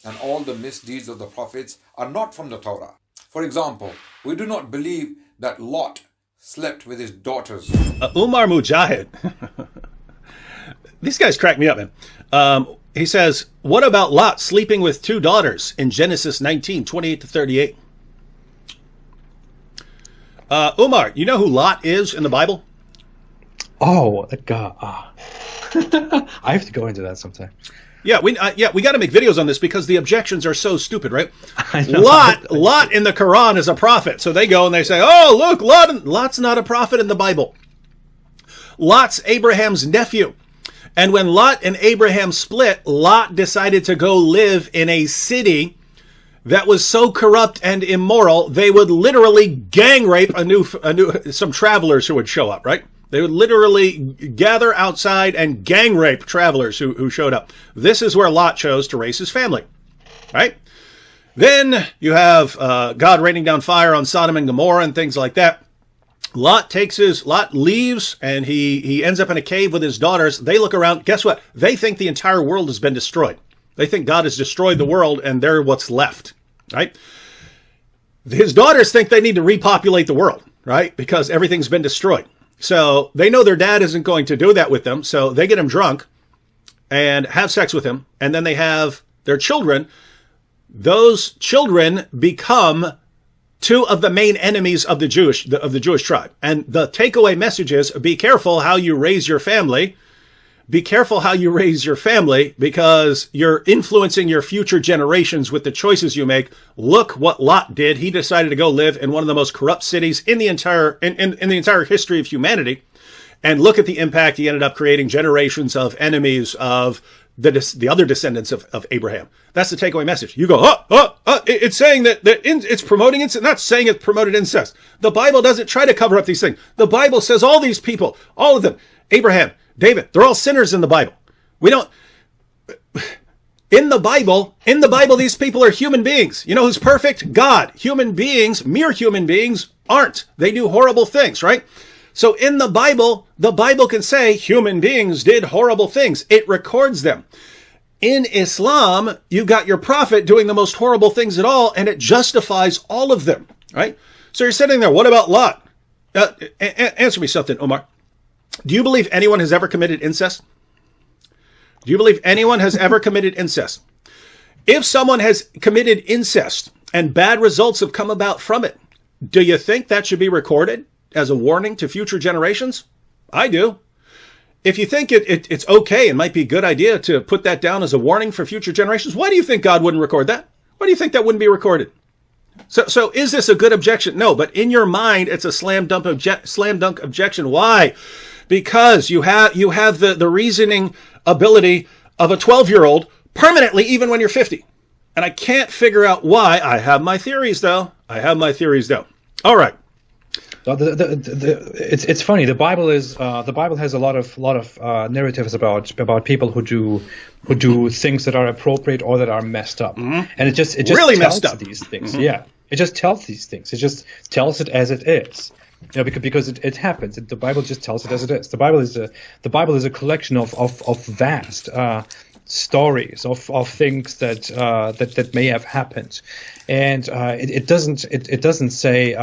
and all the misdeeds of the prophets are not from the Torah. For example, we do not believe that Lot slept with his daughters. Umar Mujahid. These guys crack me up, man. He says, what about Lot sleeping with two daughters in Genesis 19:28-38? Umar, you know who Lot is in the Bible? Oh, that guy. I have to go into that sometime. Yeah, we got to make videos on this because the objections are so stupid, right? Lot in the Quran is a prophet. So they go and they say, oh, look, Lot's not a prophet in the Bible. Lot's Abraham's nephew. And when Lot and Abraham split, Lot decided to go live in a city that was so corrupt and immoral, they would literally gang rape some travelers who would show up, right? They would literally gather outside and gang rape travelers who showed up. This is where Lot chose to raise his family, right? Then you have God raining down fire on Sodom and Gomorrah and things like that. Lot leaves and he ends up in a cave with his daughters. They look around. Guess what? They think the entire world has been destroyed. They think God has destroyed the world and they're what's left, right? His daughters think they need to repopulate the world, right? Because everything's been destroyed. So they know their dad isn't going to do that with them. So they get him drunk and have sex with him. And then they have their children. Those children become two of the main enemies of the Jewish tribe. And the takeaway message is, be careful how you raise your family. Be careful how you raise your family because you're influencing your future generations with the choices you make. Look what Lot did. He decided to go live in one of the most corrupt cities in the entire history of humanity. And look at the impact. He ended up creating generations of enemies of the other descendants of Abraham. That's the takeaway message. You go, it's saying that it's promoting incest. Not saying it promoted incest. The Bible doesn't try to cover up these things. The Bible says all these people, all of them, Abraham, David, they're all sinners in the Bible. In the Bible, these people are human beings. You know who's perfect? God. Human beings, mere human beings, aren't. They do horrible things, right? So in the Bible can say human beings did horrible things. It records them. In Islam, you've got your prophet doing the most horrible things at all, and it justifies all of them, right? So you're sitting there, what about Lot? Answer me something, Omar. Do you believe anyone has ever committed incest? Do you believe anyone has ever committed incest? If someone has committed incest and bad results have come about from it, do you think that should be recorded as a warning to future generations? I do. If you think it's okay and might be a good idea to put that down as a warning for future generations, why do you think God wouldn't record that? Why do you think that wouldn't be recorded? So is this a good objection? No, but in your mind, it's a slam dunk objection. Why? Because you have the reasoning ability of a 12-year-old permanently, even when you're 50. And I can't figure out why. I have my theories, though. All right. It's funny. The Bible has a lot of narratives about people who do things that are appropriate or that are messed up, and it just really tells messed up these things. Mm-hmm. Yeah, it just tells these things. It just tells it as it is. You know, because it happens. The Bible just tells it as it is. The Bible is a collection of vast stories of things that may have happened, and it doesn't say,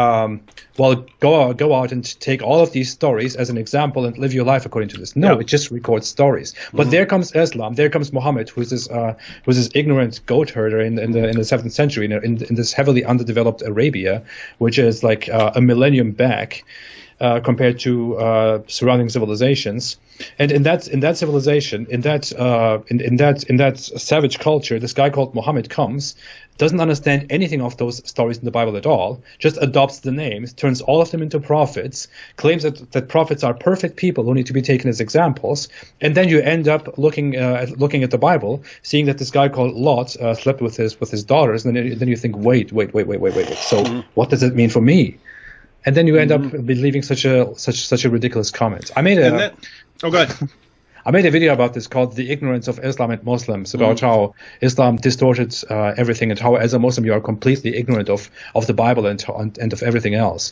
well, go out and take all of these stories as an example and live your life according to this. No, it just records stories. But there comes Islam, there comes Muhammad, who's this ignorant goat herder in the 7th century in this heavily underdeveloped Arabia, which is like a millennium back. Compared to surrounding civilizations, and in that civilization, in that savage culture, this guy called Muhammad doesn't understand anything of those stories in the Bible at all, just adopts the names, turns all of them into prophets, claims that prophets are perfect people who need to be taken as examples, and then you end up looking at the Bible, seeing that this guy called Lot slept with his daughters, and then you think, wait. So what does it mean for me? And then you end up believing such a ridiculous comment. I made a video about this called "The Ignorance of Islam and Muslims," about how Islam distorted everything and how, as a Muslim, you are completely ignorant of the Bible and of everything else.